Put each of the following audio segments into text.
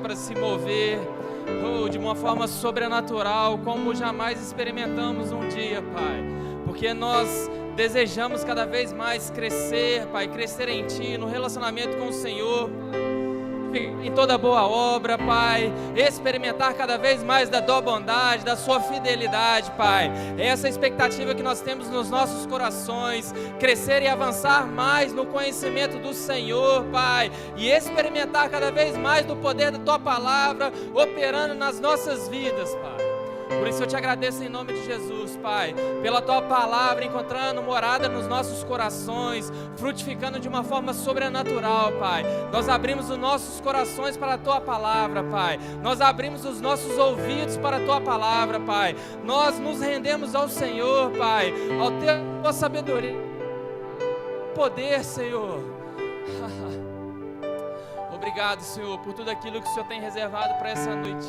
para se mover, de uma forma sobrenatural, como jamais experimentamos um dia, Pai, porque nós desejamos cada vez mais crescer, Pai, crescer em Ti, no relacionamento com o Senhor, em toda boa obra, Pai, experimentar cada vez mais da Tua bondade, da Sua fidelidade, Pai. É essa a expectativa que nós temos nos nossos corações, crescer e avançar mais no conhecimento do Senhor, Pai, e experimentar cada vez mais do poder da Tua palavra operando nas nossas vidas, Pai. Por isso eu te agradeço em nome de Jesus, Pai, pela Tua palavra encontrando morada nos nossos corações, frutificando de uma forma sobrenatural, Pai. Nós abrimos os nossos corações para a Tua palavra, Pai. Nós abrimos os nossos ouvidos para a Tua palavra, Pai. Nós nos rendemos ao Senhor, Pai, ao Tua sabedoria, poder, Senhor. Obrigado, Senhor, por tudo aquilo que o Senhor tem reservado para essa noite.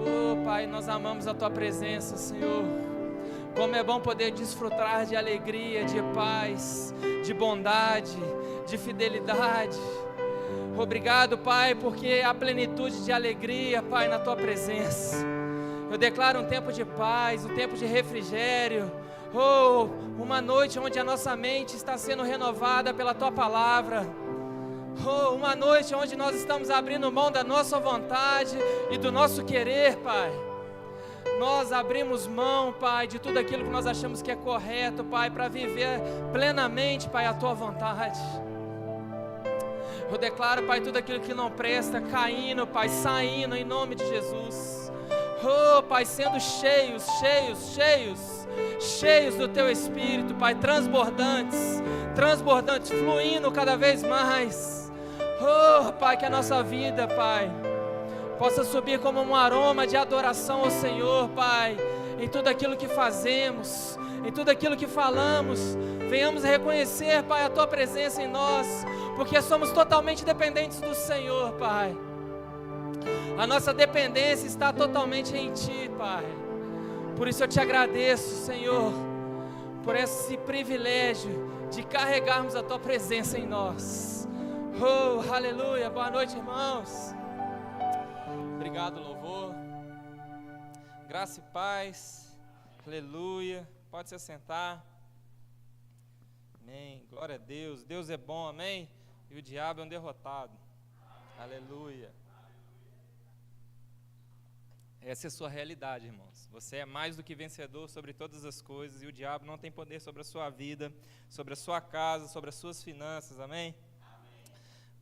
Oh, Pai, nós amamos a Tua presença, Senhor. Como é bom poder desfrutar de alegria, de paz, de bondade, de fidelidade. Obrigado, Pai, porque há plenitude de alegria, Pai, na Tua presença. Eu declaro um tempo de paz, um tempo de refrigério. Oh, uma noite onde a nossa mente está sendo renovada pela Tua palavra. Oh, uma noite onde nós estamos abrindo mão da nossa vontade e do nosso querer, Pai. Nós abrimos mão, Pai, de tudo aquilo que nós achamos que é correto, Pai, para viver plenamente, Pai, a Tua vontade. Eu declaro, Pai, tudo aquilo que não presta, caindo, Pai, saindo em nome de Jesus. Oh, Pai, sendo cheios do Teu Espírito, Pai, transbordantes, fluindo cada vez mais. Oh, Pai, que a nossa vida, Pai, possa subir como um aroma de adoração ao Senhor, Pai, em tudo aquilo que fazemos, em tudo aquilo que falamos. Venhamos reconhecer, Pai, a Tua presença em nós, porque somos totalmente dependentes do Senhor, Pai. A nossa dependência está totalmente em Ti, Pai. Por isso eu Te agradeço, Senhor, por esse privilégio de carregarmos a Tua presença em nós. Oh, aleluia, boa noite, irmãos. Obrigado, louvor. Graça e paz, aleluia. Pode se assentar. Amém, glória a Deus. Deus é bom, amém? E o diabo é um derrotado. Aleluia. Essa é a sua realidade, irmãos. Você é mais do que vencedor sobre todas as coisas, e o diabo não tem poder sobre a sua vida, sobre a sua casa, sobre as suas finanças, amém? Amém.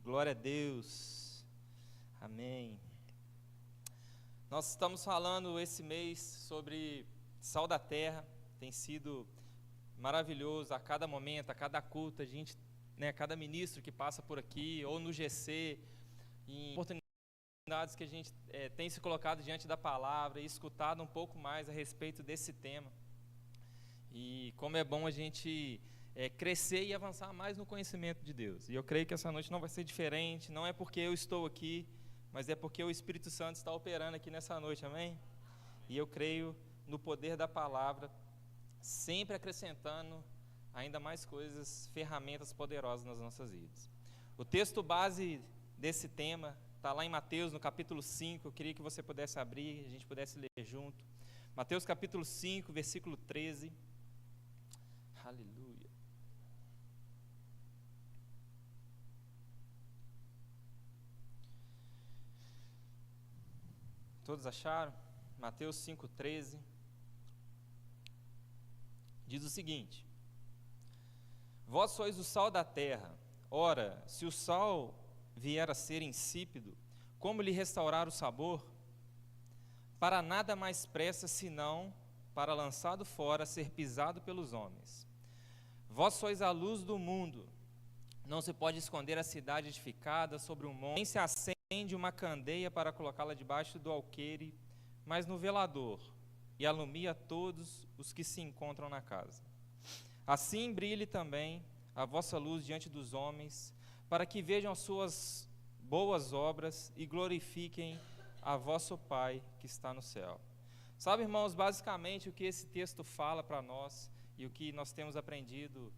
Glória a Deus. Amém. Nós estamos falando esse mês sobre Sal da Terra. Tem sido maravilhoso a cada momento, a cada culto, a gente, cada ministro que passa por aqui, ou no GC, em oportunidades que a gente tem se colocado diante da palavra e escutado um pouco mais a respeito desse tema. E como é bom a gente crescer e avançar mais no conhecimento de Deus. E eu creio que essa noite não vai ser diferente, não é porque eu estou aqui, mas é porque o Espírito Santo está operando aqui nessa noite, amém? E eu creio no poder da palavra, sempre acrescentando ainda mais coisas, ferramentas poderosas nas nossas vidas. O texto base desse tema está lá em Mateus, no capítulo 5, eu queria que você pudesse abrir, a gente pudesse ler junto. Mateus capítulo 5, versículo 13. Aleluia. Todos acharam? Mateus 5, 13. Diz o seguinte: Vós sois o sal da terra. Ora, se o sal vier a ser insípido, como lhe restaurar o sabor? Para nada mais presta, senão para, lançado fora, ser pisado pelos homens. Vós sois a luz do mundo. Não se pode esconder a cidade edificada sobre um monte, nem se acende uma candeia para colocá-la debaixo do alqueire, mas no velador, e alumia todos os que se encontram na casa. Assim brilhe também a vossa luz diante dos homens, para que vejam as suas boas obras e glorifiquem a vosso Pai que está no céu. Sabe, irmãos, basicamente o que esse texto fala para nós e o que nós temos aprendido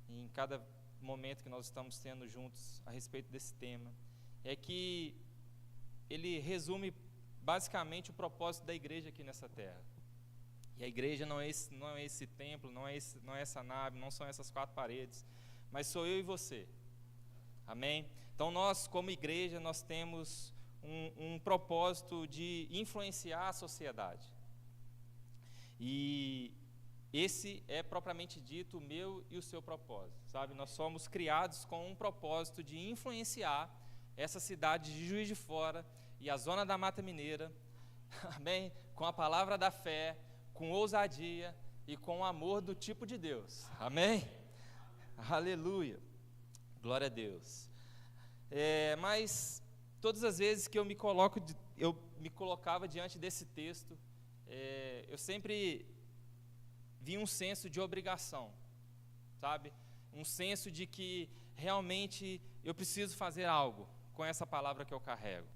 em cada momento que nós estamos tendo juntos a respeito desse tema, é que ele resume basicamente o propósito da igreja aqui nessa terra. E a igreja não é esse templo, não é essa nave, não são essas 4 paredes, mas sou eu e você. Amém? Então nós, como igreja, nós temos um propósito de influenciar a sociedade. E esse é propriamente dito o meu e o seu propósito, sabe? Nós somos criados com um propósito de influenciar essa cidade de Juiz de Fora e a zona da Mata Mineira, amém? Com a palavra da fé, com ousadia e com o amor do tipo de Deus, amém? Aleluia, glória a Deus. Mas todas as vezes que eu me colocava diante desse texto, eu sempre vi um senso de obrigação, sabe? Um senso de que realmente eu preciso fazer algo com essa palavra que eu carrego.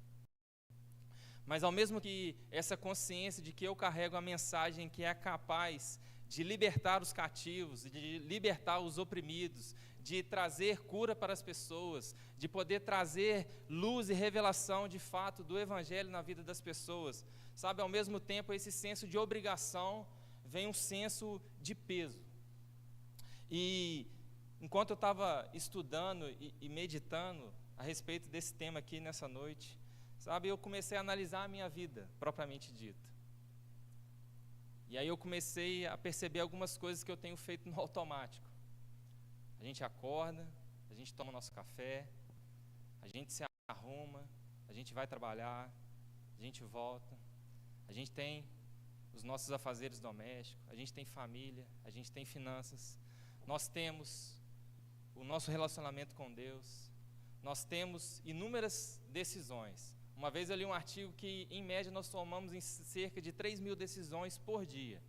Mas ao mesmo que essa consciência de que eu carrego a mensagem que é capaz de libertar os cativos, de libertar os oprimidos, de trazer cura para as pessoas, de poder trazer luz e revelação de fato do Evangelho na vida das pessoas, sabe? Ao mesmo tempo, esse senso de obrigação vem um senso de peso. E enquanto eu estava estudando e meditando a respeito desse tema aqui nessa noite, sabe, eu comecei a analisar a minha vida, propriamente dita. E aí eu comecei a perceber algumas coisas que eu tenho feito no automático. A gente acorda, a gente toma nosso café, a gente se arruma, a gente vai trabalhar, a gente volta, a gente tem os nossos afazeres domésticos, a gente tem família, a gente tem finanças, nós temos o nosso relacionamento com Deus, nós temos inúmeras decisões. Uma vez eu li um artigo que, em média, nós tomamos em cerca de 3.000 decisões por dia.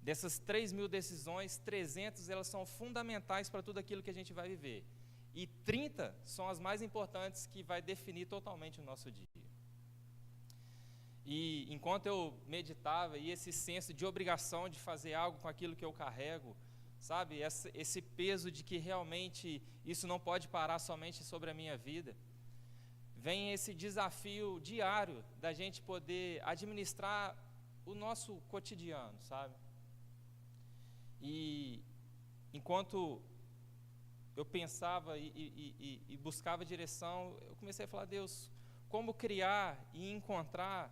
Dessas 3.000 decisões, 300 elas são fundamentais para tudo aquilo que a gente vai viver. E 30 são as mais importantes, que vai definir totalmente o nosso dia. E enquanto eu meditava, e esse senso de obrigação de fazer algo com aquilo que eu carrego, sabe, esse peso de que realmente isso não pode parar somente sobre a minha vida, vem esse desafio diário da gente poder administrar o nosso cotidiano, sabe? E enquanto eu pensava e buscava direção, eu comecei a falar: Deus, como criar e encontrar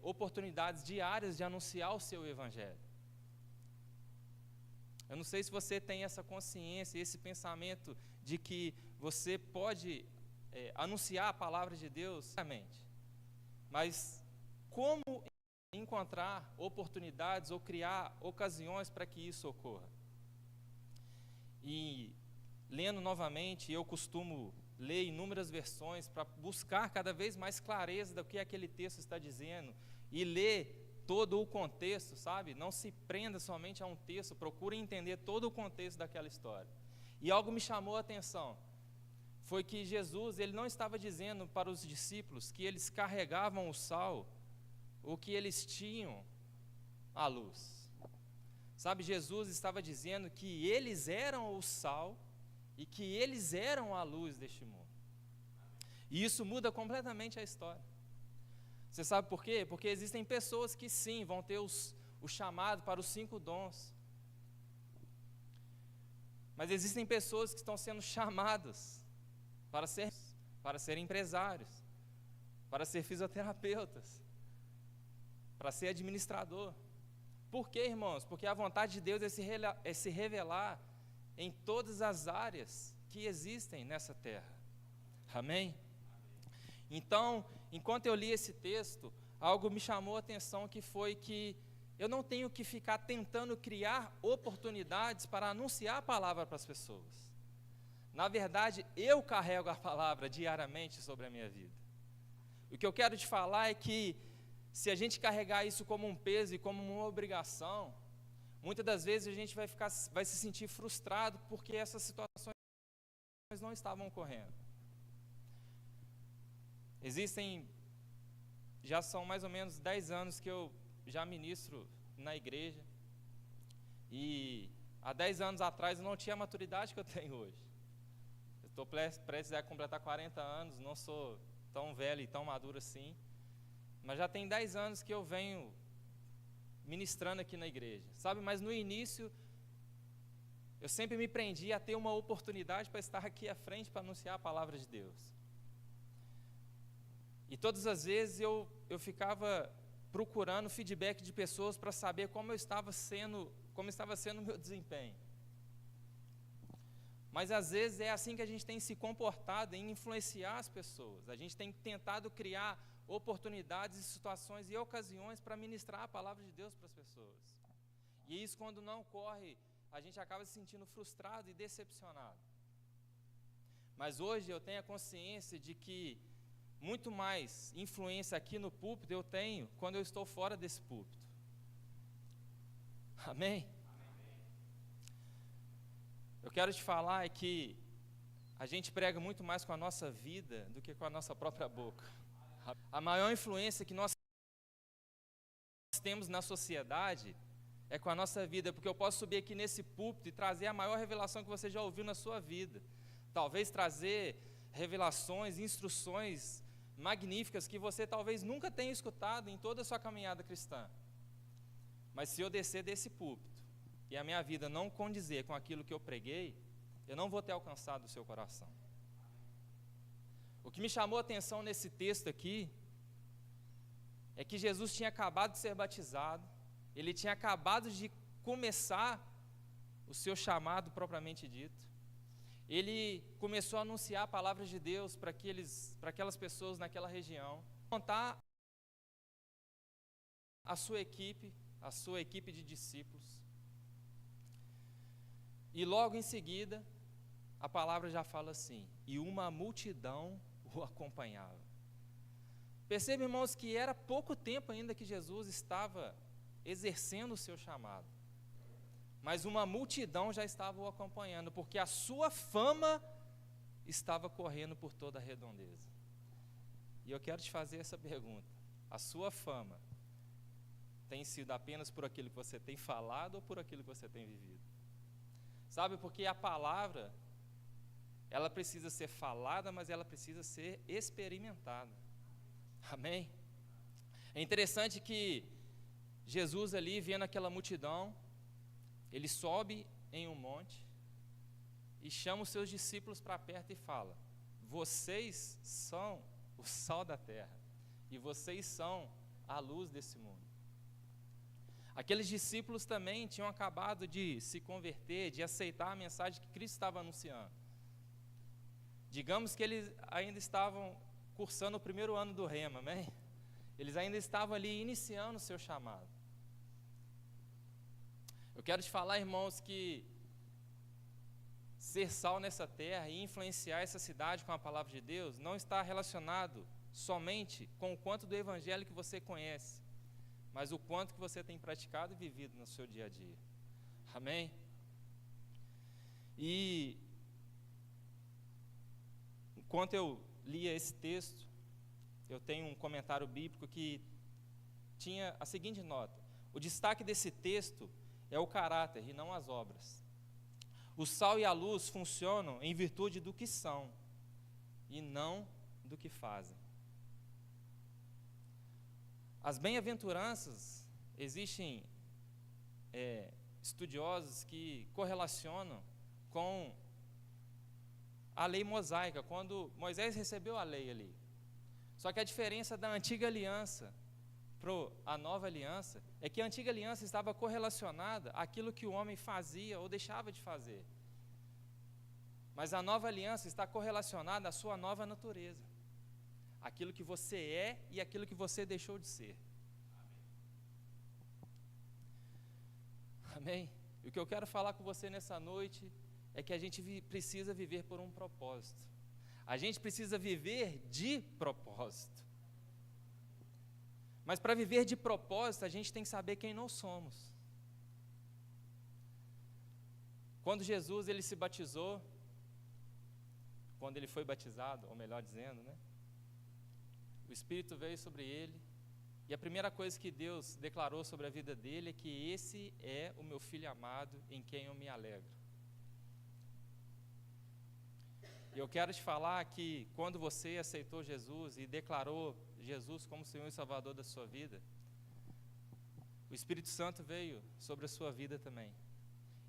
oportunidades diárias de anunciar o seu Evangelho? Eu não sei se você tem essa consciência, esse pensamento de que você pode anunciar a palavra de Deus, mas como encontrar oportunidades ou criar ocasiões para que isso ocorra? E lendo novamente, eu costumo ler inúmeras versões para buscar cada vez mais clareza do que aquele texto está dizendo e ler todo o contexto, sabe? Não se prenda somente a um texto, procure entender todo o contexto daquela história. E algo me chamou a atenção. Foi que Jesus, ele não estava dizendo para os discípulos que eles carregavam o sal, ou que eles tinham a luz. Sabe, Jesus estava dizendo que eles eram o sal e que eles eram a luz deste mundo. E isso muda completamente a história. Você sabe por quê? Porque existem pessoas que sim, vão ter o chamado para os 5 dons. Mas existem pessoas que estão sendo chamadas para ser empresários, para ser fisioterapeutas, para ser administrador. Por quê, irmãos? Porque a vontade de Deus é se revelar em todas as áreas que existem nessa terra. Amém? Então, enquanto eu li esse texto, algo me chamou a atenção, que foi que eu não tenho que ficar tentando criar oportunidades para anunciar a palavra para as pessoas. Na verdade, eu carrego a palavra diariamente sobre a minha vida. O que eu quero te falar é que, se a gente carregar isso como um peso e como uma obrigação, muitas das vezes a gente vai se sentir frustrado porque essas situações não estavam ocorrendo. Já são mais ou menos 10 anos que eu já ministro na igreja, e há 10 anos atrás eu não tinha a maturidade que eu tenho hoje. Estou prestes a completar 40 anos, não sou tão velho e tão maduro assim, mas já tem 10 anos que eu venho ministrando aqui na igreja, sabe? Mas no início, eu sempre me prendi a ter uma oportunidade para estar aqui à frente para anunciar a palavra de Deus. E todas as vezes eu ficava procurando feedback de pessoas para saber como estava sendo o meu desempenho. Mas às vezes é assim que a gente tem se comportado em influenciar as pessoas. A gente tem tentado criar oportunidades, situações e ocasiões para ministrar a palavra de Deus para as pessoas. E isso, quando não ocorre, a gente acaba se sentindo frustrado e decepcionado. Mas hoje eu tenho a consciência de que muito mais influência aqui no púlpito eu tenho quando eu estou fora desse púlpito. Amém? Eu quero te falar que a gente prega muito mais com a nossa vida do que com a nossa própria boca. A maior influência que nós temos na sociedade é com a nossa vida, porque eu posso subir aqui nesse púlpito e trazer a maior revelação que você já ouviu na sua vida. Talvez trazer revelações, instruções magníficas que você talvez nunca tenha escutado em toda a sua caminhada cristã. Mas se eu descer desse púlpito e a minha vida não condizer com aquilo que eu preguei, eu não vou ter alcançado o seu coração. O que me chamou a atenção nesse texto aqui é que Jesus tinha acabado de ser batizado, ele tinha acabado de começar o seu chamado propriamente dito. Ele começou a anunciar a palavra de Deus para aquelas pessoas naquela região, contar a sua equipe de discípulos. E logo em seguida, a palavra já fala assim: e uma multidão o acompanhava. Perceba, irmãos, que era pouco tempo ainda que Jesus estava exercendo o seu chamado, mas uma multidão já estava o acompanhando, porque a sua fama estava correndo por toda a redondeza. E eu quero te fazer essa pergunta: a sua fama tem sido apenas por aquilo que você tem falado ou por aquilo que você tem vivido? Sabe, porque a palavra, ela precisa ser falada, mas ela precisa ser experimentada. Amém? É interessante que Jesus ali, vendo aquela multidão, ele sobe em um monte e chama os seus discípulos para perto e fala: vocês são o sal da terra e vocês são a luz desse mundo. Aqueles discípulos também tinham acabado de se converter, de aceitar a mensagem que Cristo estava anunciando. Digamos que eles ainda estavam cursando o primeiro ano do Rema, amém? Eles ainda estavam ali iniciando o seu chamado. Eu quero te falar, irmãos, que ser sal nessa terra e influenciar essa cidade com a palavra de Deus não está relacionado somente com o quanto do evangelho que você conhece, mas o quanto que você tem praticado e vivido no seu dia a dia. Amém? E enquanto eu lia esse texto, eu tenho um comentário bíblico que tinha a seguinte nota: o destaque desse texto é o caráter e não as obras. O sal e a luz funcionam em virtude do que são e não do que fazem. As bem-aventuranças, existem estudiosos que correlacionam com a lei mosaica, quando Moisés recebeu a lei ali. Só que a diferença da antiga aliança para a nova aliança é que a antiga aliança estava correlacionada àquilo que o homem fazia ou deixava de fazer. Mas a nova aliança está correlacionada à sua nova natureza, aquilo que você é e aquilo que você deixou de ser. Amém? E o que eu quero falar com você nessa noite é que a gente precisa viver por um propósito. A gente precisa viver de propósito. Mas para viver de propósito, a gente tem que saber quem nós somos. Quando Jesus ele se batizou, quando ele foi batizado, ou melhor dizendo, né? O Espírito veio sobre ele, e a primeira coisa que Deus declarou sobre a vida dele é que esse é o meu filho amado, em quem eu me alegro. E eu quero te falar que quando você aceitou Jesus e declarou Jesus como Senhor e Salvador da sua vida, o Espírito Santo veio sobre a sua vida também.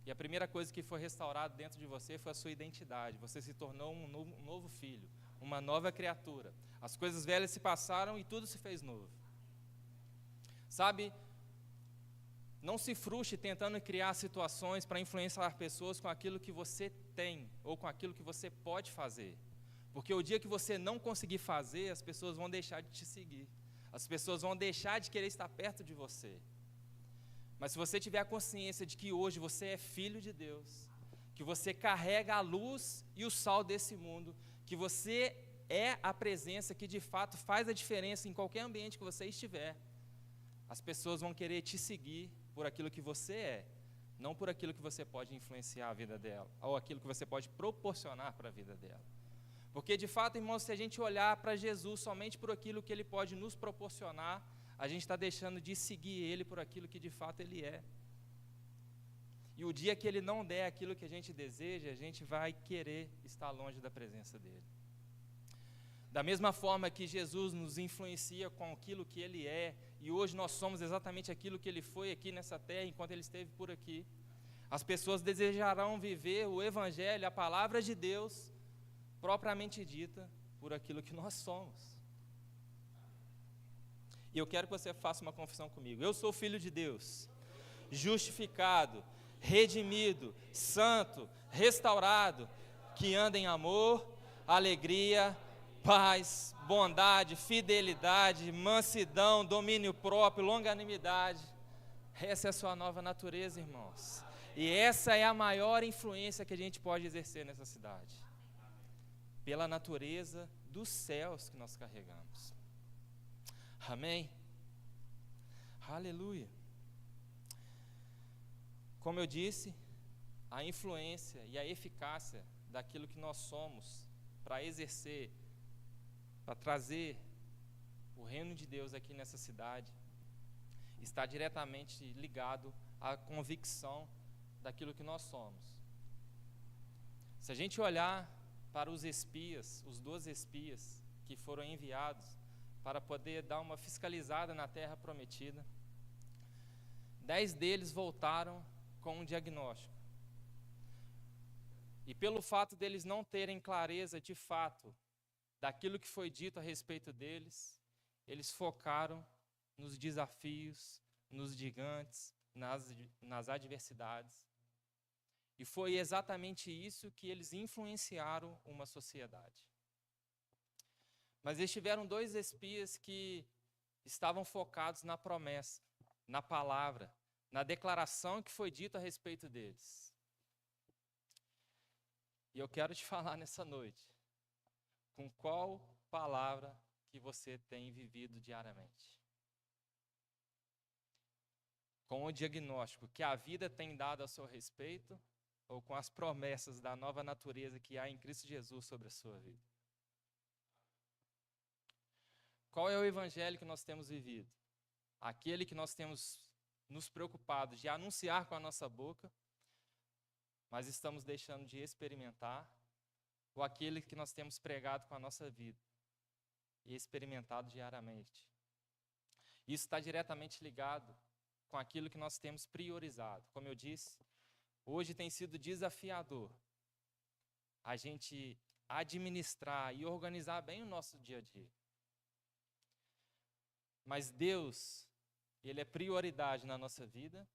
E a primeira coisa que foi restaurada dentro de você foi a sua identidade. Você se tornou um novo filho, uma nova criatura. As coisas velhas se passaram e tudo se fez novo. Sabe, não se frustre tentando criar situações para influenciar pessoas com aquilo que você tem ou com aquilo que você pode fazer. Porque o dia que você não conseguir fazer, as pessoas vão deixar de te seguir. As pessoas vão deixar de querer estar perto de você. Mas se você tiver a consciência de que hoje você é filho de Deus, que você carrega a luz e o sal desse mundo, que você é a presença que de fato faz a diferença em qualquer ambiente que você estiver, as pessoas vão querer te seguir por aquilo que você é, não por aquilo que você pode influenciar a vida dela, ou aquilo que você pode proporcionar para a vida dela. Porque de fato, irmãos, se a gente olhar para Jesus somente por aquilo que Ele pode nos proporcionar, a gente está deixando de seguir Ele por aquilo que de fato Ele é. E o dia que Ele não der aquilo que a gente deseja, a gente vai querer estar longe da presença dEle. Da mesma forma que Jesus nos influencia com aquilo que Ele é, e hoje nós somos exatamente aquilo que Ele foi aqui nessa terra, enquanto Ele esteve por aqui, as pessoas desejarão viver o Evangelho, a palavra de Deus, propriamente dita, por aquilo que nós somos. E eu quero que você faça uma confissão comigo. Eu sou filho de Deus, justificado, redimido, santo, restaurado, que anda em amor, alegria, paz, bondade, fidelidade, mansidão, domínio próprio, longanimidade. Essa é a sua nova natureza, irmãos. E essa é a maior influência que a gente pode exercer nessa cidade. Pela natureza dos céus que nós carregamos. Amém? Aleluia. Como eu disse, a influência e a eficácia daquilo que nós somos para exercer, para trazer o reino de Deus aqui nessa cidade, está diretamente ligado à convicção daquilo que nós somos. Se a gente olhar para os espias, os 12 espias que foram enviados para poder dar uma fiscalizada na terra prometida, 10 deles voltaram com um diagnóstico. E pelo fato deles não terem clareza de fato daquilo que foi dito a respeito deles, eles focaram nos desafios, nos gigantes, nas adversidades. E foi exatamente isso que eles influenciaram uma sociedade. Mas eles tiveram 2 espias que estavam focados na promessa, na palavra, na declaração que foi dita a respeito deles. E eu quero te falar nessa noite, com qual palavra que você tem vivido diariamente? Com o diagnóstico que a vida tem dado a seu respeito, ou com as promessas da nova natureza que há em Cristo Jesus sobre a sua vida? Qual é o evangelho que nós temos vivido? Aquele que nós temos nos preocupado de anunciar com a nossa boca, mas estamos deixando de experimentar, ou aquele que nós temos pregado com a nossa vida e experimentado diariamente? Isso está diretamente ligado com aquilo que nós temos priorizado. Como eu disse, hoje tem sido desafiador a gente administrar e organizar bem o nosso dia a dia. Mas Deus, Ele é prioridade na nossa vida,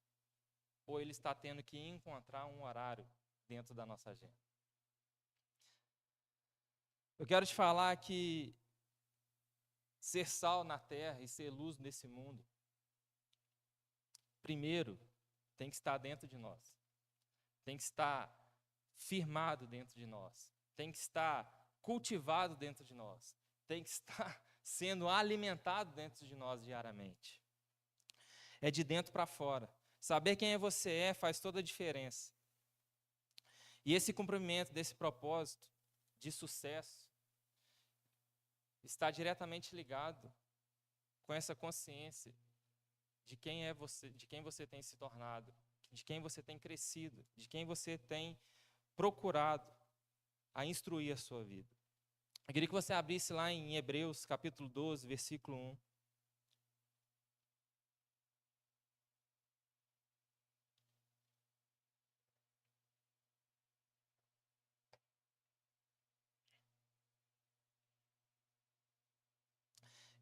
ou Ele está tendo que encontrar um horário dentro da nossa agenda? Eu quero te falar que ser sal na terra e ser luz nesse mundo, primeiro, tem que estar dentro de nós. Tem que estar firmado dentro de nós. Tem que estar cultivado dentro de nós. Tem que estar sendo alimentado dentro de nós diariamente. É de dentro para fora. Saber quem você é faz toda a diferença. E esse cumprimento desse propósito de sucesso está diretamente ligado com essa consciência de quem é você, de quem você tem se tornado, de quem você tem crescido, de quem você tem procurado a instruir a sua vida. Eu queria que você abrisse lá em Hebreus, capítulo 12, versículo 1.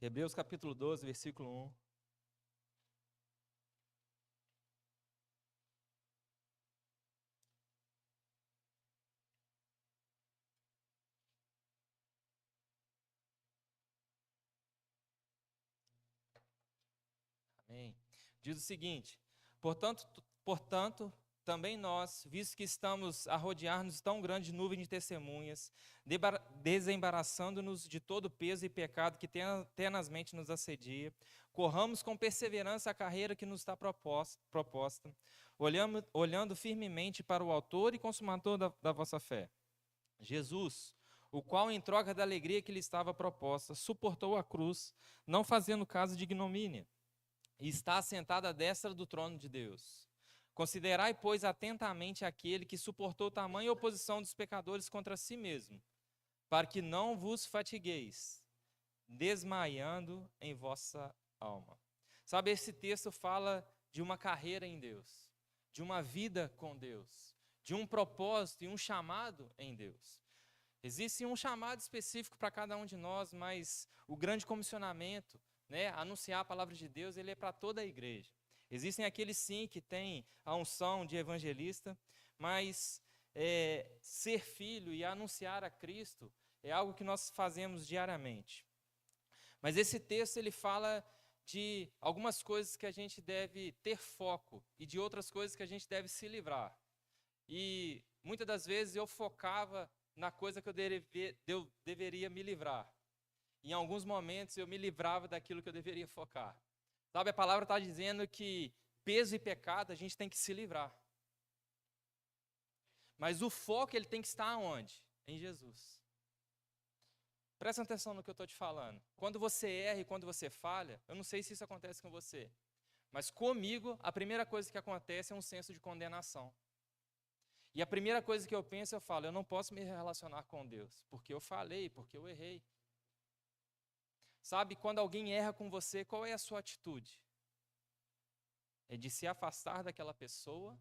Hebreus, capítulo 12, versículo 1. Amém. Diz o seguinte: portanto, também nós, visto que estamos a rodear-nos tão grande nuvem de testemunhas, desembaraçando-nos de todo peso e pecado que tenazmente nos assedia, corramos com perseverança a carreira que nos está proposta, olhando firmemente para o autor e consumador da vossa fé, Jesus, o qual, em troca da alegria que lhe estava proposta, suportou a cruz, não fazendo caso de ignomínia, e está assentado à destra do trono de Deus. Considerai, pois, atentamente aquele que suportou tamanha oposição dos pecadores contra si mesmo, para que não vos fatigueis, desmaiando em vossa alma. Sabe, esse texto fala de uma carreira em Deus, de uma vida com Deus, de um propósito e um chamado em Deus. Existe um chamado específico para cada um de nós, mas o grande comissionamento, anunciar a palavra de Deus, ele é para toda a igreja. Existem aqueles sim que têm a unção de evangelista, mas ser filho e anunciar a Cristo é algo que nós fazemos diariamente. Mas esse texto ele fala de algumas coisas que a gente deve ter foco e de outras coisas que a gente deve se livrar. E muitas das vezes eu focava na coisa que eu deveria me livrar. Em alguns momentos eu me livrava daquilo que eu deveria focar. Sabe, a palavra está dizendo que peso e pecado a gente tem que se livrar. Mas o foco ele tem que estar onde? Em Jesus. Presta atenção no que eu estou te falando. Quando você erra e quando você falha, eu não sei se isso acontece com você, mas comigo a primeira coisa que acontece é um senso de condenação. E a primeira coisa que eu penso, eu falo, eu não posso me relacionar com Deus, porque eu falei, porque eu errei. Sabe, quando alguém erra com você, qual é a sua atitude? É de se afastar daquela pessoa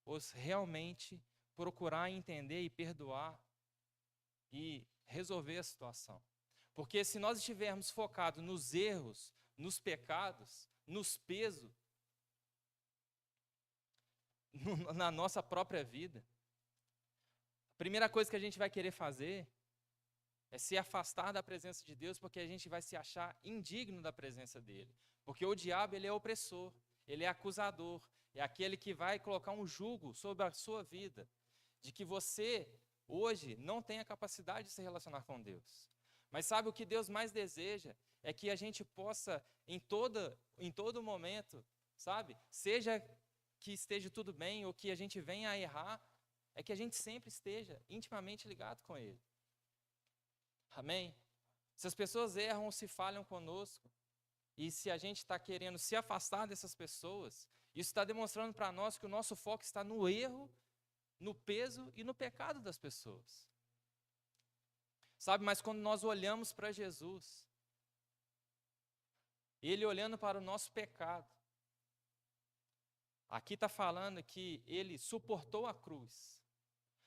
ou realmente procurar entender e perdoar e resolver a situação? Porque se nós estivermos focados nos erros, nos pecados, nos pesos, na nossa própria vida, a primeira coisa que a gente vai querer fazer é se afastar da presença de Deus, porque a gente vai se achar indigno da presença dele. Porque o diabo, ele é opressor, ele é acusador, é aquele que vai colocar um jugo sobre a sua vida, de que você, hoje, não tem a capacidade de se relacionar com Deus. Mas sabe o que Deus mais deseja? É que a gente possa, em todo momento, sabe? Seja que esteja tudo bem ou que a gente venha a errar, é que a gente sempre esteja intimamente ligado com Ele. Amém? Se as pessoas erram ou se falham conosco, e se a gente está querendo se afastar dessas pessoas, isso está demonstrando para nós que o nosso foco está no erro, no peso e no pecado das pessoas. Sabe, mas quando nós olhamos para Jesus, Ele olhando para o nosso pecado, aqui está falando que Ele suportou a cruz.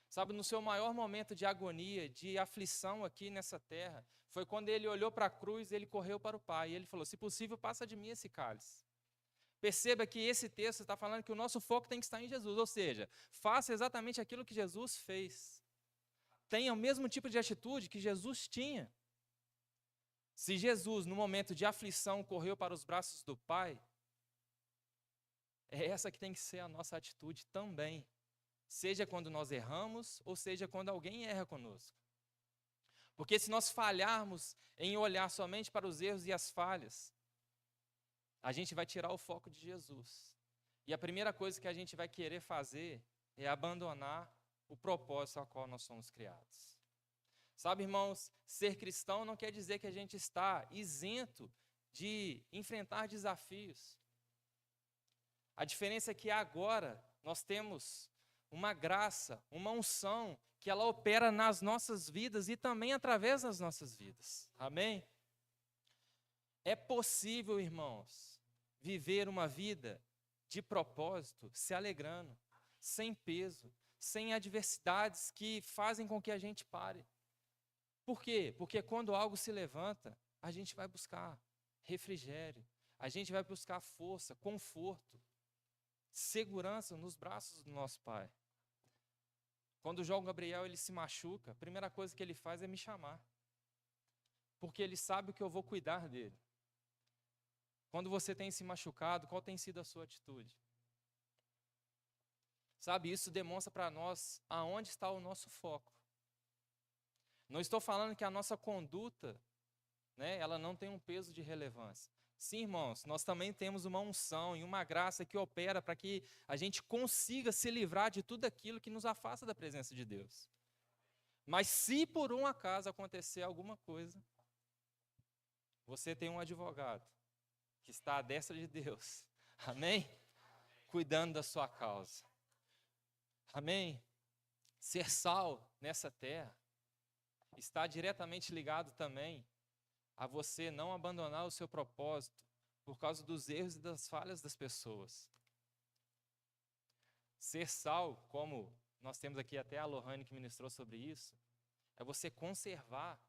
Sabe, no seu maior momento de agonia, de aflição aqui nessa terra, foi quando ele olhou para a cruz, ele correu para o Pai, e ele falou, se possível, passa de mim esse cálice. Perceba que esse texto está falando que o nosso foco tem que estar em Jesus, ou seja, faça exatamente aquilo que Jesus fez. Tenha o mesmo tipo de atitude que Jesus tinha. Se Jesus, no momento de aflição, correu para os braços do Pai, é essa que tem que ser a nossa atitude também. Seja quando nós erramos, ou seja quando alguém erra conosco. Porque se nós falharmos em olhar somente para os erros e as falhas, a gente vai tirar o foco de Jesus. E a primeira coisa que a gente vai querer fazer é abandonar o propósito ao qual nós somos criados. Sabe, irmãos, ser cristão não quer dizer que a gente está isento de enfrentar desafios. A diferença é que agora nós temos uma graça, uma unção que ela opera nas nossas vidas e também através das nossas vidas. Amém? É possível, irmãos, viver uma vida de propósito, se alegrando, sem peso, sem adversidades que fazem com que a gente pare. Por quê? Porque quando algo se levanta, a gente vai buscar refrigério, a gente vai buscar força, conforto, segurança nos braços do nosso Pai. Quando o João Gabriel ele se machuca, a primeira coisa que ele faz é me chamar, porque ele sabe que eu vou cuidar dele. Quando você tem se machucado, qual tem sido a sua atitude? Sabe, isso demonstra para nós aonde está o nosso foco. Não estou falando que a nossa conduta, né, ela não tem um peso de relevância. Sim, irmãos, nós também temos uma unção e uma graça que opera para que a gente consiga se livrar de tudo aquilo que nos afasta da presença de Deus. Mas se por um acaso acontecer alguma coisa, você tem um advogado que está à destra de Deus, amém? Cuidando da sua causa, amém? Ser sal nessa terra está diretamente ligado também a você não abandonar o seu propósito por causa dos erros e das falhas das pessoas. Ser sal, como nós temos aqui até a Lohane que ministrou sobre isso, é você conservar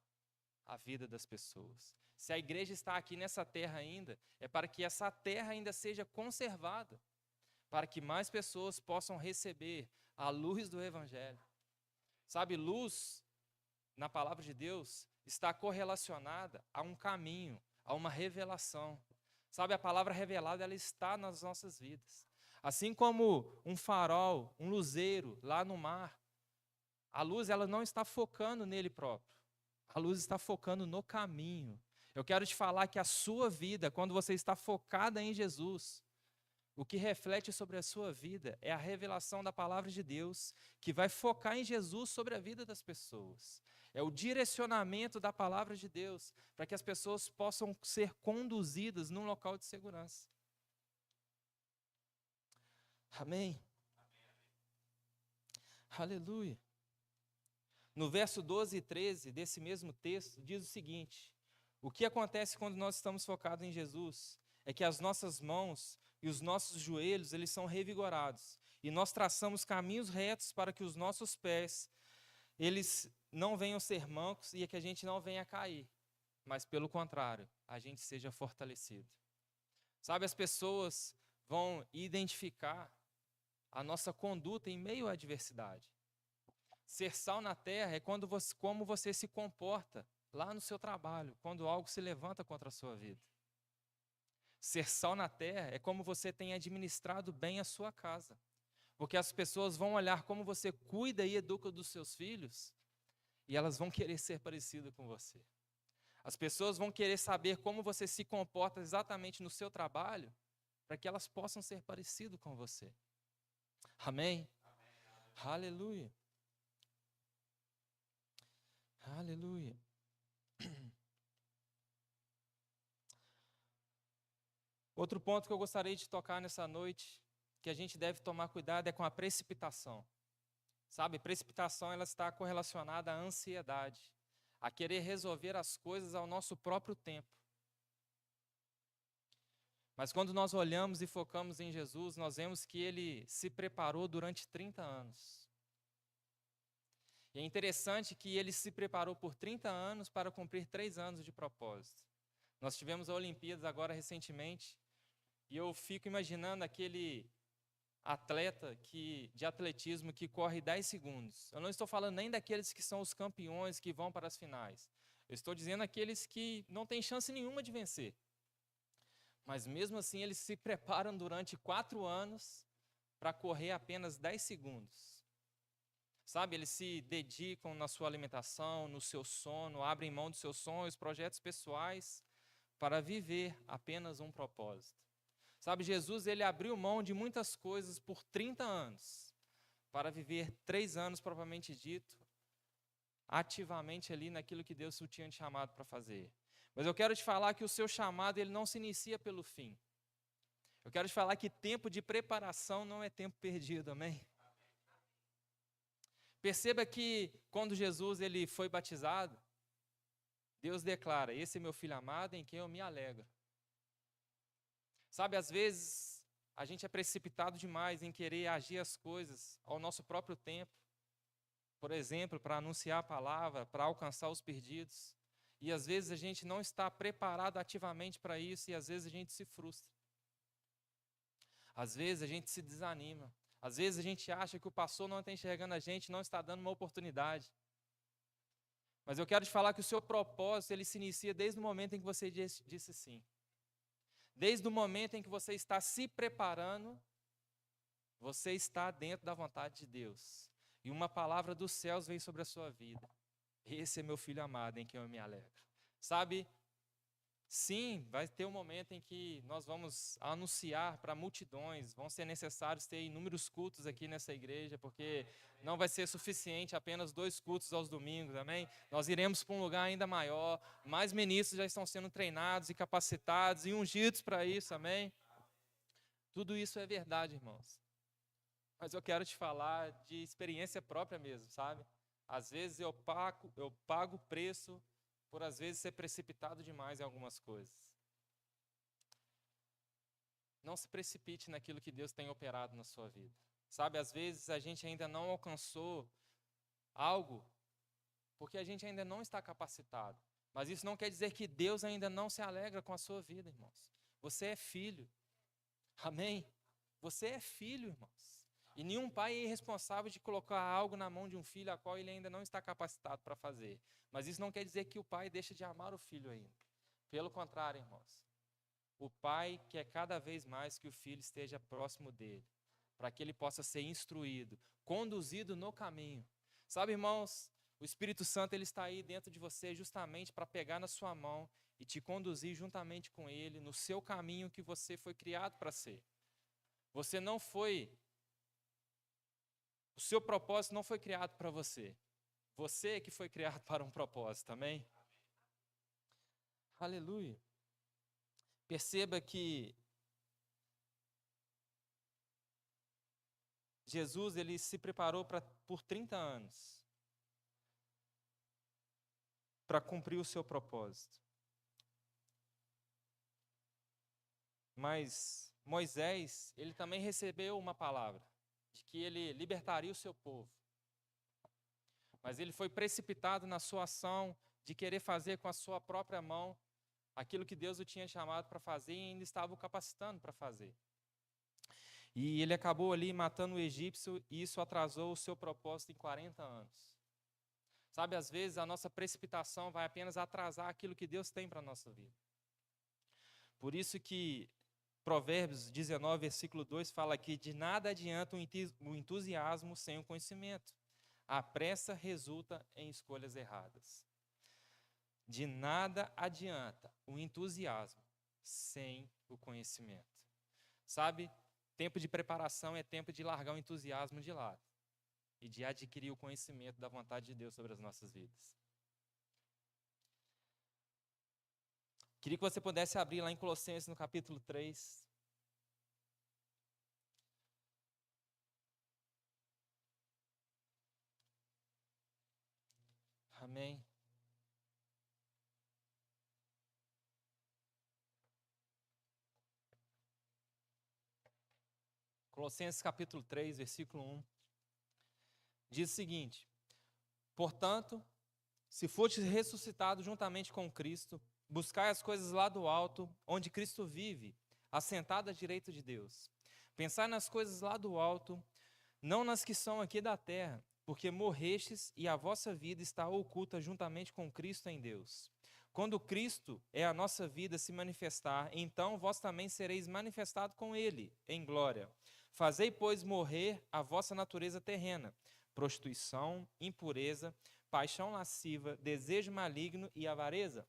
a vida das pessoas. Se a igreja está aqui nessa terra ainda, é para que essa terra ainda seja conservada, para que mais pessoas possam receber a luz do Evangelho. Sabe, luz, na palavra de Deus, está correlacionada a um caminho, a uma revelação. Sabe, a palavra revelada, ela está nas nossas vidas. Assim como um farol, um luzeiro lá no mar, a luz ela não está focando nele próprio. A luz está focando no caminho. Eu quero te falar que a sua vida, quando você está focada em Jesus, o que reflete sobre a sua vida é a revelação da palavra de Deus, que vai focar em Jesus sobre a vida das pessoas. É o direcionamento da palavra de Deus, para que as pessoas possam ser conduzidas num local de segurança. Amém? Aleluia. No verso 12 e 13 desse mesmo texto, diz o seguinte: o que acontece quando nós estamos focados em Jesus é que as nossas mãos e os nossos joelhos, eles são revigorados, e nós traçamos caminhos retos para que os nossos pés, eles não venham ser mancos e que a gente não venha cair, mas pelo contrário, a gente seja fortalecido. Sabe, as pessoas vão identificar a nossa conduta em meio à adversidade. Ser sal na terra é como você se comporta lá no seu trabalho, quando algo se levanta contra a sua vida. Ser sal na terra é como você tem administrado bem a sua casa, porque as pessoas vão olhar como você cuida e educa dos seus filhos, e elas vão querer ser parecidas com você. As pessoas vão querer saber como você se comporta exatamente no seu trabalho, para que elas possam ser parecidas com você. Amém? Aleluia. Aleluia. Outro ponto que eu gostaria de tocar nessa noite, que a gente deve tomar cuidado, é com a precipitação. Sabe, precipitação ela está correlacionada à ansiedade, a querer resolver as coisas ao nosso próprio tempo. Mas quando nós olhamos e focamos em Jesus, nós vemos que ele se preparou durante 30 anos. E é interessante que ele se preparou por 30 anos para cumprir 3 anos de propósito. Nós tivemos a Olimpíadas agora recentemente, e eu fico imaginando aquele atleta de atletismo que corre 10 segundos. Eu não estou falando nem daqueles que são os campeões que vão para as finais. Eu estou dizendo aqueles que não têm chance nenhuma de vencer. Mas mesmo assim eles se preparam durante 4 anos para correr apenas 10 segundos. Sabe, eles se dedicam na sua alimentação, no seu sono, abrem mão dos seus sonhos, projetos pessoais, para viver apenas um propósito. Sabe, Jesus, ele abriu mão de muitas coisas por 30 anos, para viver 3 anos, propriamente dito, ativamente ali naquilo que Deus o tinha te chamado para fazer. Mas eu quero te falar que o seu chamado, ele não se inicia pelo fim. Eu quero te falar que tempo de preparação não é tempo perdido, amém? Perceba que quando Jesus ele foi batizado, Deus declara: esse é meu filho amado em quem eu me alegro. Sabe, às vezes a gente é precipitado demais em querer agir as coisas ao nosso próprio tempo. Por exemplo, para anunciar a palavra, para alcançar os perdidos. E às vezes a gente não está preparado ativamente para isso e às vezes a gente se frustra. Às vezes a gente se desanima. Às vezes a gente acha que o pastor não está enxergando a gente, não está dando uma oportunidade. Mas eu quero te falar que o seu propósito, ele se inicia desde o momento em que você disse sim. Desde o momento em que você está se preparando, você está dentro da vontade de Deus. E uma palavra dos céus vem sobre a sua vida. Esse é meu filho amado em quem eu me alegro. Sabe, sim, vai ter um momento em que nós vamos anunciar para multidões, vão ser necessários ter inúmeros cultos aqui nessa igreja, porque não vai ser suficiente apenas 2 cultos aos domingos, amém? Nós iremos para um lugar ainda maior, mais ministros já estão sendo treinados e capacitados e ungidos para isso, amém? Tudo isso é verdade, irmãos. Mas eu quero te falar de experiência própria mesmo, sabe? Às vezes eu pago o preço por às vezes ser precipitado demais em algumas coisas. Não se precipite naquilo que Deus tem operado na sua vida. Sabe, às vezes a gente ainda não alcançou algo porque a gente ainda não está capacitado. Mas isso não quer dizer que Deus ainda não se alegra com a sua vida, irmãos. Você é filho. Amém? Você é filho, irmãos. E nenhum pai é irresponsável de colocar algo na mão de um filho a qual ele ainda não está capacitado para fazer. Mas isso não quer dizer que o pai deixa de amar o filho ainda. Pelo contrário, irmãos. O pai quer cada vez mais que o filho esteja próximo dele, para que ele possa ser instruído, conduzido no caminho. Sabe, irmãos, o Espírito Santo ele está aí dentro de você justamente para pegar na sua mão e te conduzir juntamente com ele no seu caminho que você foi criado para ser. Você não foi... O seu propósito não foi criado para você. Você é que foi criado para um propósito, amém? Aleluia. Perceba que Jesus ele se preparou por 30 anos para cumprir o seu propósito. Mas Moisés, ele também recebeu uma palavra de que ele libertaria o seu povo. Mas ele foi precipitado na sua ação de querer fazer com a sua própria mão aquilo que Deus o tinha chamado para fazer e ainda estava o capacitando para fazer. E ele acabou ali matando o egípcio e isso atrasou o seu propósito em 40 anos. Sabe, às vezes a nossa precipitação vai apenas atrasar aquilo que Deus tem para a nossa vida. Por isso que Provérbios 19, versículo 2 fala que de nada adianta o entusiasmo sem o conhecimento. A pressa resulta em escolhas erradas. De nada adianta o entusiasmo sem o conhecimento. Sabe, tempo de preparação é tempo de largar o entusiasmo de lado e de adquirir o conhecimento da vontade de Deus sobre as nossas vidas. Queria que você pudesse abrir lá em Colossenses, no capítulo 3. Amém. Colossenses capítulo 3, versículo 1. Diz o seguinte: portanto, se fostes ressuscitados juntamente com Cristo, buscai as coisas lá do alto, onde Cristo vive, assentado à direita de Deus. Pensai nas coisas lá do alto, não nas que são aqui da terra, porque morrestes e a vossa vida está oculta juntamente com Cristo em Deus. Quando Cristo é a nossa vida se manifestar, então vós também sereis manifestado com Ele, em glória. Fazei, pois, morrer a vossa natureza terrena, prostituição, impureza, paixão lasciva, desejo maligno e avareza,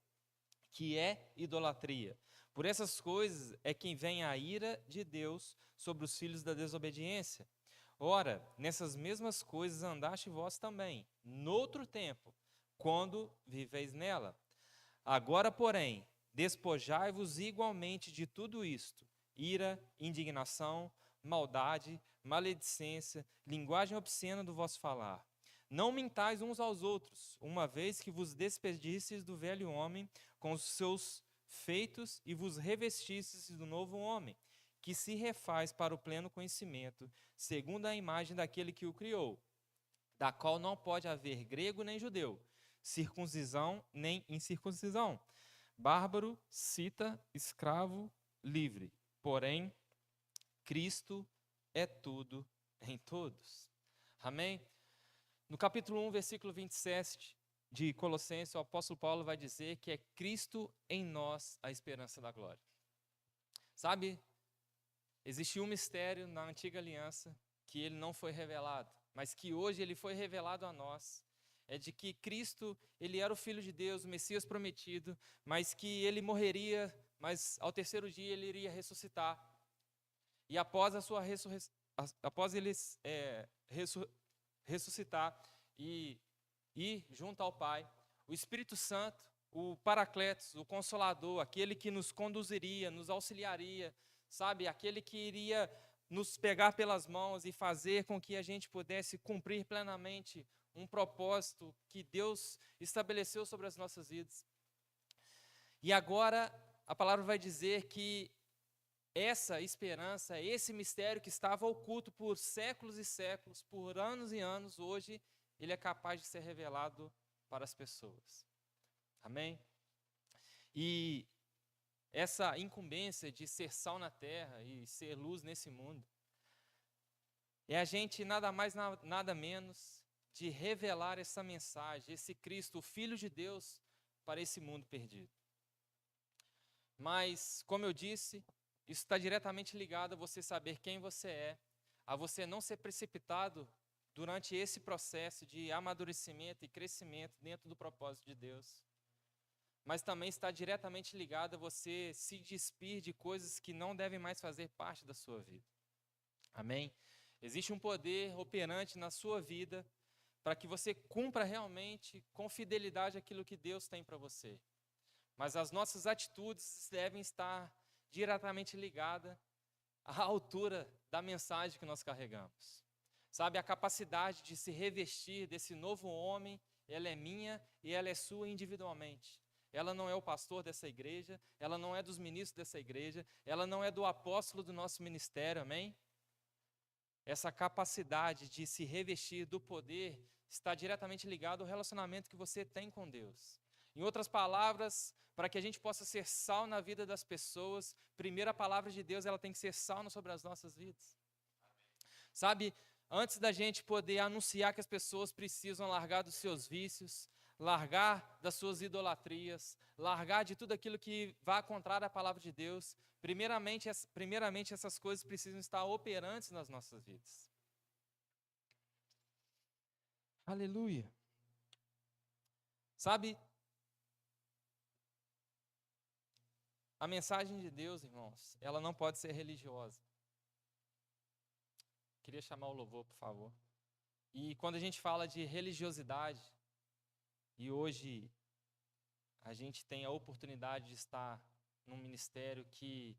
que é idolatria. Por essas coisas é que vem a ira de Deus sobre os filhos da desobediência. Ora, nessas mesmas coisas andaste vós também, noutro tempo, quando viveis nela. Agora, porém, despojai-vos igualmente de tudo isto: ira, indignação, maldade, maledicência, linguagem obscena do vosso falar. Não mintais uns aos outros, uma vez que vos despedistes do velho homem com os seus feitos e vos revestistes do novo homem, que se refaz para o pleno conhecimento, segundo a imagem daquele que o criou, da qual não pode haver grego nem judeu, circuncisão nem incircuncisão, bárbaro, cita, escravo, livre. Porém, Cristo é tudo em todos. Amém? No capítulo 1, versículo 27 de Colossenses, o apóstolo Paulo vai dizer que é Cristo em nós a esperança da glória. Sabe, existiu um mistério na antiga aliança que ele não foi revelado, mas que hoje ele foi revelado a nós. É de que Cristo, ele era o Filho de Deus, o Messias prometido, mas que ele morreria, mas ao terceiro dia ele iria ressuscitar. E após a sua ressuscitar e ir junto ao Pai, o Espírito Santo, o Paracletos, o Consolador, aquele que nos conduziria, nos auxiliaria, sabe, aquele que iria nos pegar pelas mãos e fazer com que a gente pudesse cumprir plenamente um propósito que Deus estabeleceu sobre as nossas vidas. E agora a palavra vai dizer que essa esperança, esse mistério que estava oculto por séculos e séculos, por anos e anos, hoje ele é capaz de ser revelado para as pessoas. Amém? E essa incumbência de ser sal na terra e ser luz nesse mundo é a gente nada mais, nada menos de revelar essa mensagem, esse Cristo, o Filho de Deus, para esse mundo perdido. Mas, como eu disse, isso está diretamente ligado a você saber quem você é, a você não ser precipitado durante esse processo de amadurecimento e crescimento dentro do propósito de Deus. Mas também está diretamente ligado a você se despir de coisas que não devem mais fazer parte da sua vida. Amém? Existe um poder operante na sua vida para que você cumpra realmente com fidelidade aquilo que Deus tem para você. Mas as nossas atitudes devem estar diretamente ligadas à altura da mensagem que nós carregamos. Sabe, a capacidade de se revestir desse novo homem, ela é minha e ela é sua individualmente. Ela não é o pastor dessa igreja, ela não é dos ministros dessa igreja, ela não é do apóstolo do nosso ministério, amém? Essa capacidade de se revestir do poder está diretamente ligado ao relacionamento que você tem com Deus. Em outras palavras, para que a gente possa ser sal na vida das pessoas, primeiro a palavra de Deus ela tem que ser sal sobre as nossas vidas. Sabe, antes da gente poder anunciar que as pessoas precisam largar dos seus vícios, largar das suas idolatrias, largar de tudo aquilo que vá contrário à palavra de Deus, primeiramente essas coisas precisam estar operantes nas nossas vidas. Aleluia. Sabe, a mensagem de Deus, irmãos, ela não pode ser religiosa. Queria chamar o louvor, por favor. E quando a gente fala de religiosidade, e hoje a gente tem a oportunidade de estar num ministério que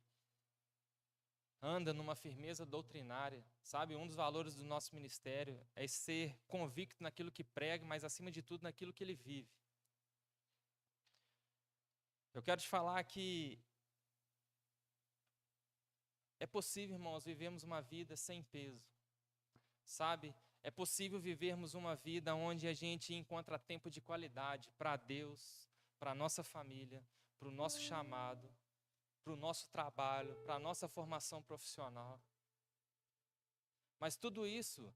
anda numa firmeza doutrinária, sabe? Um dos valores do nosso ministério é ser convicto naquilo que prega, mas acima de tudo naquilo que ele vive. Eu quero te falar que é possível, irmãos, vivermos uma vida sem peso, sabe? É possível vivermos uma vida onde a gente encontra tempo de qualidade para Deus, para a nossa família, para o nosso chamado, para o nosso trabalho, para a nossa formação profissional. Mas tudo isso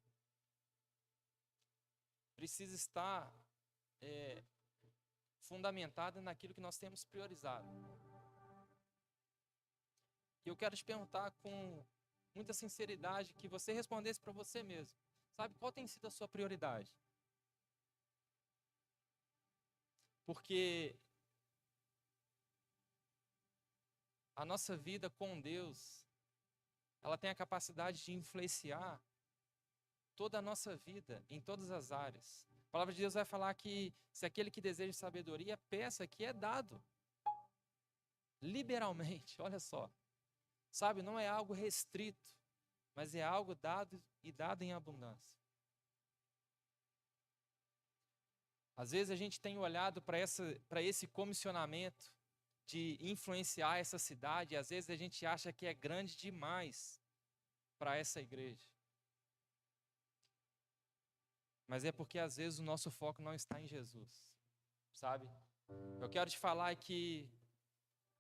precisa estar fundamentado naquilo que nós temos priorizado. E eu quero te perguntar com muita sinceridade que você respondesse para você mesmo. Sabe, qual tem sido a sua prioridade? Porque a nossa vida com Deus, ela tem a capacidade de influenciar toda a nossa vida, em todas as áreas. A palavra de Deus vai falar que se aquele que deseja sabedoria, peça que é dado. Liberalmente, olha só. Sabe, não é algo restrito, mas é algo dado e dado em abundância. Às vezes a gente tem olhado para esse comissionamento de influenciar essa cidade, e às vezes a gente acha que é grande demais para essa igreja. Mas é porque às vezes o nosso foco não está em Jesus, sabe? Eu quero te falar que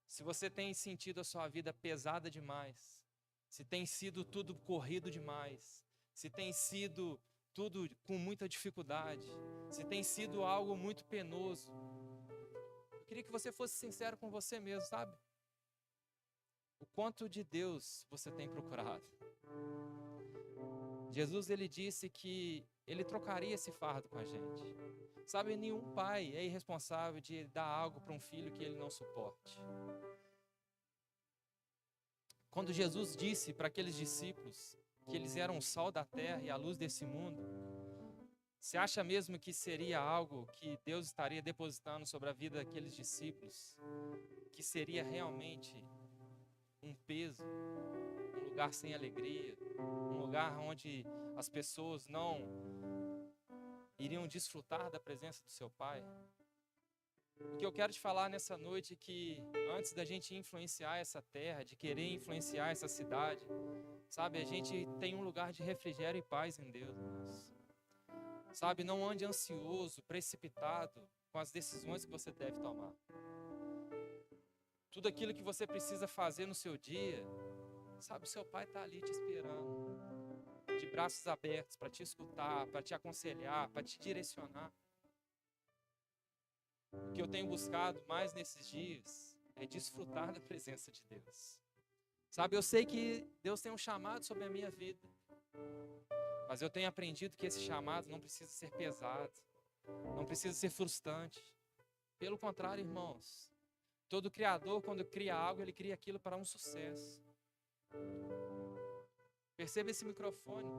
se você tem sentido a sua vida pesada demais, se tem sido tudo corrido demais, se tem sido tudo com muita dificuldade, se tem sido algo muito penoso, eu queria que você fosse sincero com você mesmo, sabe? O quanto de Deus você tem procurado? Jesus, ele disse que ele trocaria esse fardo com a gente. Sabe, nenhum pai é irresponsável de dar algo para um filho que ele não suporte. Quando Jesus disse para aqueles discípulos que eles eram o sal da terra e a luz desse mundo, você acha mesmo que seria algo que Deus estaria depositando sobre a vida daqueles discípulos, que seria realmente um peso, um lugar sem alegria, um lugar onde as pessoas não iriam desfrutar da presença do seu Pai? O que eu quero te falar nessa noite é que antes da gente influenciar essa terra, de querer influenciar essa cidade, sabe, a gente tem um lugar de refrigério e paz em Deus, irmãos. Sabe, não ande ansioso, precipitado com as decisões que você deve tomar. Tudo aquilo que você precisa fazer no seu dia, sabe, o seu Pai está ali te esperando, de braços abertos para te escutar, para te aconselhar, para te direcionar. O que eu tenho buscado mais nesses dias é desfrutar da presença de Deus. Sabe, eu sei que Deus tem um chamado sobre a minha vida, mas eu tenho aprendido que esse chamado não precisa ser pesado, não precisa ser frustrante. Pelo contrário, irmãos, todo criador, quando cria algo, ele cria aquilo para um sucesso. Perceba esse microfone.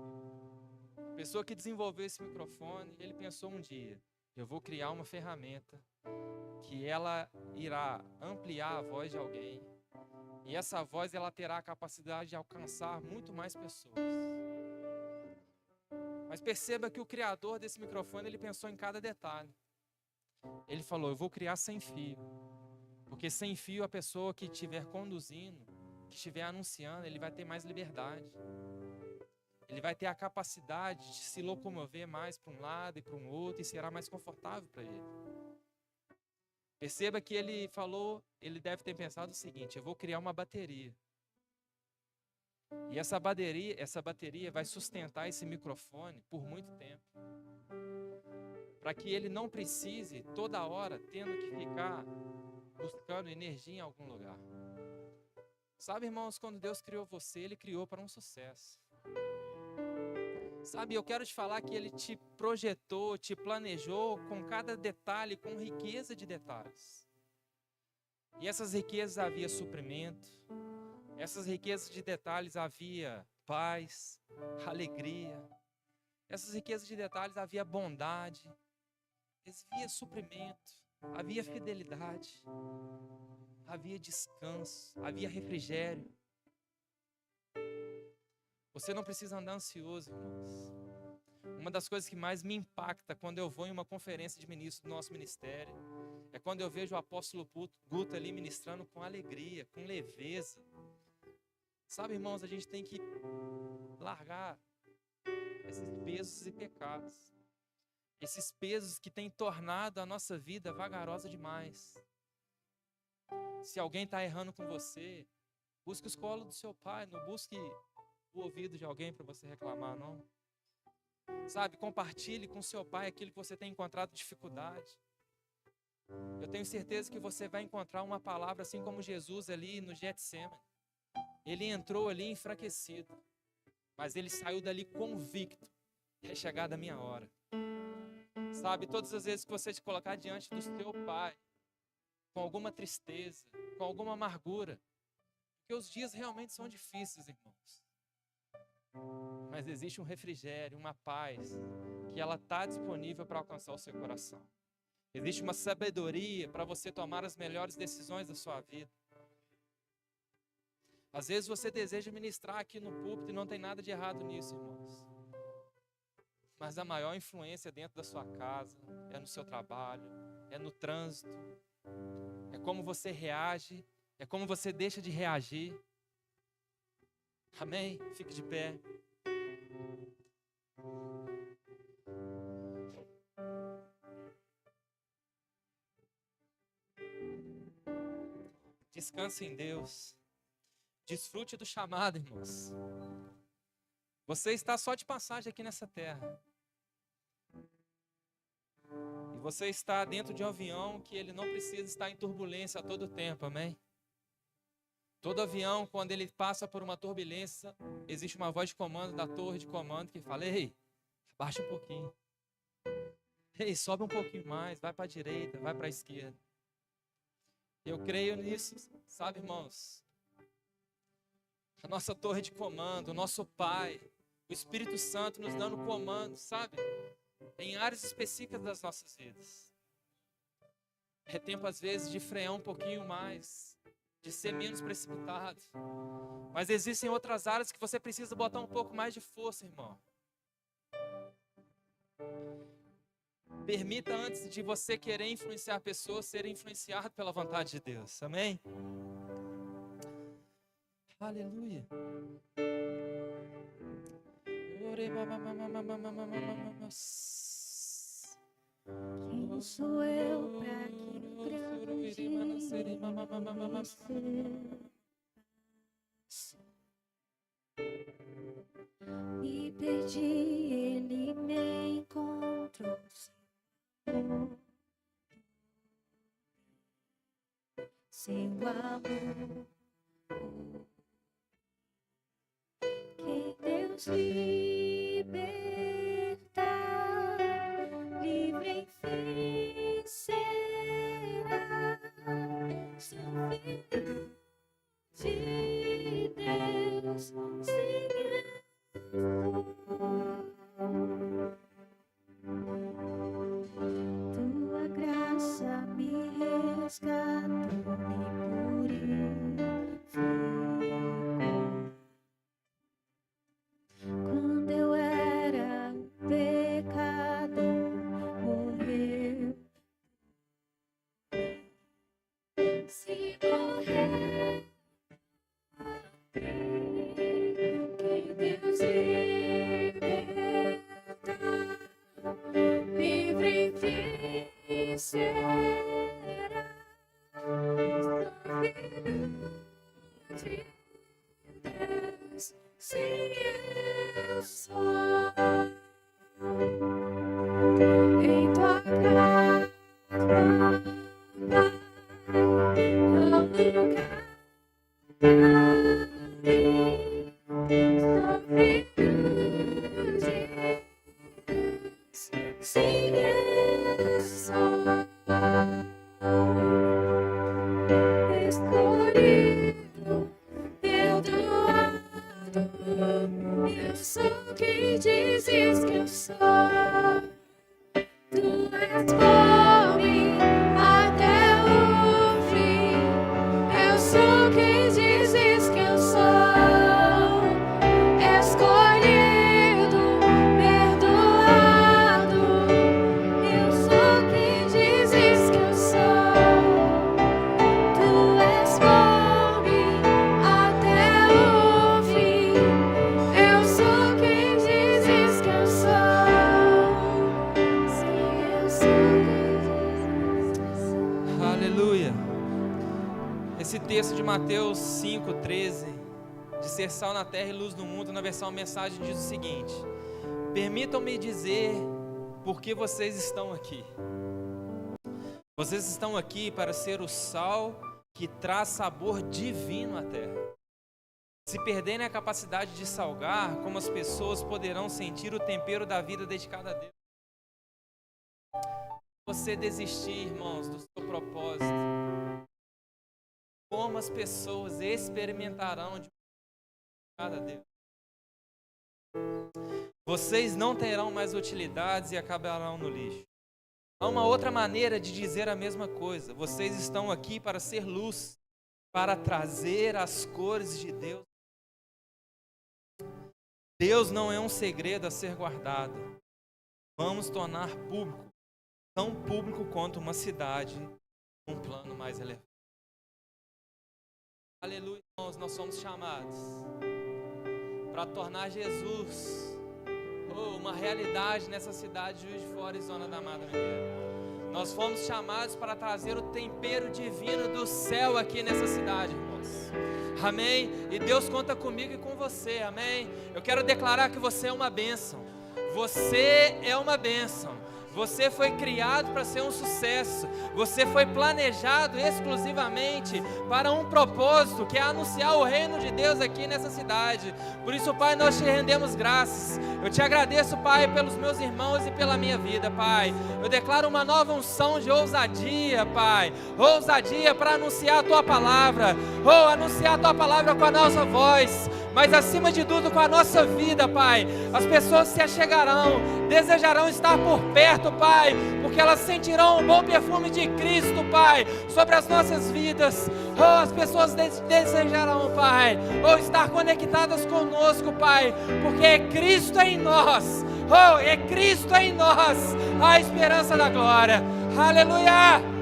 A pessoa que desenvolveu esse microfone, ele pensou um dia, eu vou criar uma ferramenta que ela irá ampliar a voz de alguém, e essa voz ela terá a capacidade de alcançar muito mais pessoas. Mas perceba que o criador desse microfone, ele pensou em cada detalhe. Ele falou, eu vou criar sem fio, porque sem fio a pessoa que estiver conduzindo, que estiver anunciando, ele vai ter mais liberdade. Ele vai ter a capacidade de se locomover mais para um lado e para um outro, e será mais confortável para ele. Perceba que ele falou, ele deve ter pensado o seguinte, eu vou criar uma bateria. E essa bateria vai sustentar esse microfone por muito tempo. Para que ele não precise toda hora tendo que ficar buscando energia em algum lugar. Sabe, irmãos, quando Deus criou você, Ele criou para um sucesso. Sabe, eu quero te falar que Ele te projetou, te planejou com cada detalhe, com riqueza de detalhes. E essas riquezas havia suprimento, essas riquezas de detalhes havia paz, alegria. Essas riquezas de detalhes havia bondade, havia suprimento, havia fidelidade, havia descanso, havia refrigério. Você não precisa andar ansioso, irmãos. Uma das coisas que mais me impacta quando eu vou em uma conferência de ministros do nosso ministério é quando eu vejo o apóstolo Guto ali ministrando com alegria, com leveza. Sabe, irmãos, a gente tem que largar esses pesos e pecados. Esses pesos que têm tornado a nossa vida vagarosa demais. Se alguém está errando com você, busque os colos do seu pai, não busque o ouvido de alguém para você reclamar, não. Sabe, compartilhe com seu pai aquilo que você tem encontrado dificuldade. Eu tenho certeza que você vai encontrar uma palavra assim como Jesus ali no Getsemane. Ele entrou ali enfraquecido, mas ele saiu dali convicto. É chegada a minha hora. Sabe, todas as vezes que você se colocar diante do seu pai, com alguma tristeza, com alguma amargura, porque os dias realmente são difíceis, irmãos. Mas existe um refrigério, uma paz, que ela está disponível para alcançar o seu coração. Existe uma sabedoria para você tomar as melhores decisões da sua vida. Às vezes você deseja ministrar aqui no púlpito e não tem nada de errado nisso, irmãos. Mas a maior influência dentro da sua casa, é no seu trabalho, é no trânsito, é como você reage, é como você deixa de reagir. Amém? Fique de pé. Descanse em Deus. Desfrute do chamado, irmãos. Você está só de passagem aqui nessa terra. E você está dentro de um avião que ele não precisa estar em turbulência a todo tempo, amém? Todo avião, quando ele passa por uma turbulência, existe uma voz de comando da torre de comando que fala: ei, abaixa um pouquinho. Ei, sobe um pouquinho mais, vai para a direita, vai para a esquerda. Eu creio nisso, sabe, irmãos? A nossa torre de comando, o nosso Pai, o Espírito Santo nos dando comando, sabe? Em áreas específicas das nossas vidas. É tempo, às vezes, de frear um pouquinho mais, de ser menos precipitado. Mas existem outras áreas que você precisa botar um pouco mais de força, irmão. Permita, antes de você querer influenciar pessoas, ser influenciado pela vontade de Deus. Amém? Aleluia. Quem sou eu para que no grande me perdi, ele me encontrou. Seu amor, que Deus liberta, livre enfim será. Sou filho de Deus, Senhor. Tua graça me resgatou, me purificou. Quando eu era um pecador, morreu. Se morrer, que Deus liberta, livre enfim será. Sou filho de Deus, sim eu sou. Em tua casa, Pai, ao lugar. Sou filho de Deus, sim eu sou. Escolhido, perdoado, eu sou quem dizes que eu sou. Tu és por mim até o fim. Eu sou quem dizes que eu sou. Escolhido, perdoado. Eu sou quem dizes que eu sou. Tu és por mim até o fim. Eu sou quem dizes que eu sou. Aleluia. Esse texto de Mateus 5:13, de ser sal na terra e luz no mundo, na versão mensagem diz o seguinte: permitam-me dizer por que vocês estão aqui. Vocês estão aqui para ser o sal que traz sabor divino à terra. Se perderem a capacidade de salgar, como as pessoas poderão sentir o tempero da vida dedicada a Deus? Você desistir, irmãos, do seu propósito, como as pessoas experimentarão de cada Deus? Vocês não terão mais utilidades e acabarão no lixo. Há uma outra maneira de dizer a mesma coisa. Vocês estão aqui para ser luz, para trazer as cores de Deus. Deus não é um segredo a ser guardado. vamos tornar público, tão público quanto uma cidade, um plano mais elevado. Aleluia, irmãos, nós somos chamados para tornar Jesus uma realidade nessa cidade de Juiz de Fora e Zona da Mata Mineira. Nós fomos chamados para trazer o tempero divino do céu aqui nessa cidade, irmãos. Amém? E Deus conta comigo e com você, amém? Eu quero declarar que você é uma bênção. Você é uma bênção. Você foi criado para ser um sucesso. Você foi planejado exclusivamente para um propósito, que é anunciar o reino de Deus aqui nessa cidade. Por isso, Pai, nós te rendemos graças. Eu te agradeço, Pai, pelos meus irmãos e pela minha vida, Pai. Eu declaro uma nova unção de ousadia, Pai. Ousadia para anunciar a Tua palavra. Anunciar a Tua palavra com a nossa voz. Mas acima de tudo com a nossa vida, Pai. As pessoas se achegarão, desejarão estar por perto, Pai, porque elas sentirão o bom perfume de Cristo, Pai, sobre as nossas vidas. As pessoas desejarão, Pai, estar conectadas conosco, Pai, porque é Cristo em nós. É Cristo em nós a esperança da glória. Aleluia!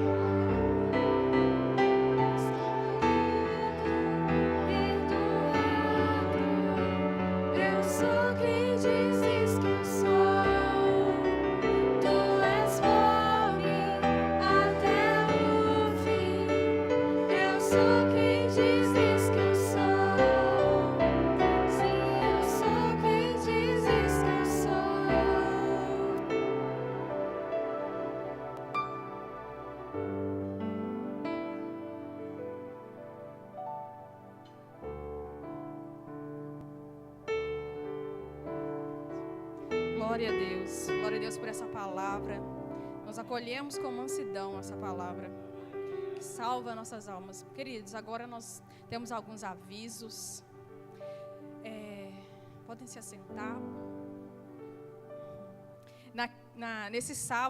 Glória a Deus por essa palavra. Nós acolhemos com mansidão essa palavra que salva nossas almas. Queridos, agora nós temos alguns avisos. Podem se assentar. Nesse sábado